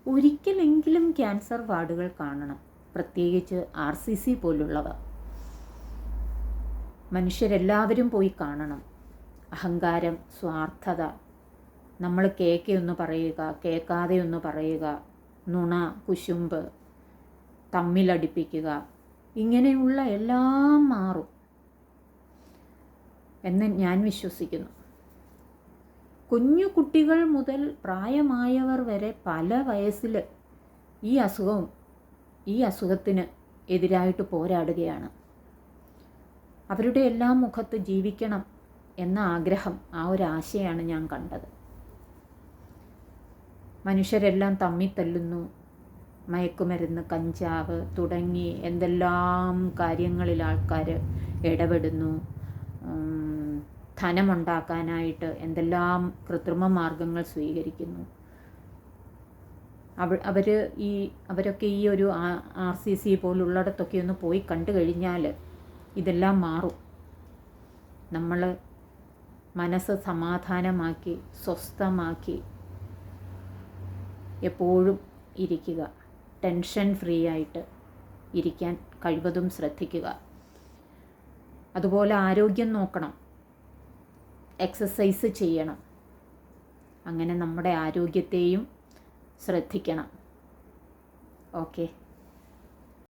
ഒരിക്കലെങ്കിലും ക്യാൻസർ വാർഡുകൾ കാണണം, പ്രത്യേകിച്ച് RCC പോലുള്ളവ. മനുഷ്യരെല്ലാവരും പോയി കാണണം. അഹങ്കാരം, സ്വാർത്ഥത, നമ്മൾ കേൾക്കൊന്ന് പറയുക, കേൾക്കാതെ ഒന്ന് പറയുക, നുണ, കുശുമ്പ്, തമ്മിലടിപ്പിക്കുക, ഇങ്ങനെയുള്ള എല്ലാം മാറും എന്ന് ഞാൻ വിശ്വസിക്കുന്നു. കുഞ്ഞു കുട്ടികൾ മുതൽ പ്രായമായവർ വരെ പല വയസ്സിൽ ഈ അസുഖത്തിന് എതിരായിട്ട് പോരാടുകയാണ്. അവരുടെ എല്ലാം മുഖത്ത് ജീവിക്കണം എന്ന ആഗ്രഹം, ആ ഒരു ആശയാണ് ഞാൻ കണ്ടത്. മനുഷ്യരെല്ലാം തമ്മിത്തല്ലുന്നു, മയക്കുമരുന്ന്, കഞ്ചാവ് തുടങ്ങി എന്തെല്ലാം കാര്യങ്ങളിൽ ആൾക്കാർ ഇടപെടുന്നു. ധനമുണ്ടാക്കാനായിട്ട് എന്തെല്ലാം കൃത്രിമ മാർഗങ്ങൾ സ്വീകരിക്കുന്നു. അവരൊക്കെ ഈ ഒരു RCC പോലുള്ളിടത്തൊക്കെ ഒന്ന് പോയി കണ്ടു കഴിഞ്ഞാൽ ഇതെല്ലാം മാറും. നമ്മൾ മനസ്സ് സമാധാനമാക്കി സ്വസ്ഥമാക്കി എപ്പോഴും ഇരിക്കുക. ടെൻഷൻ ഫ്രീ ആയിട്ട് ഇരിക്കാൻ കഴിവതും ശ്രദ്ധിക്കുക. അതുപോലെ ആരോഗ്യം നോക്കണം, എക്സസൈസ് ചെയ്യണം. അങ്ങനെ നമ്മുടെ ആരോഗ്യത്തെയും ശ്രദ്ധിക്കണം. ഓക്കെ.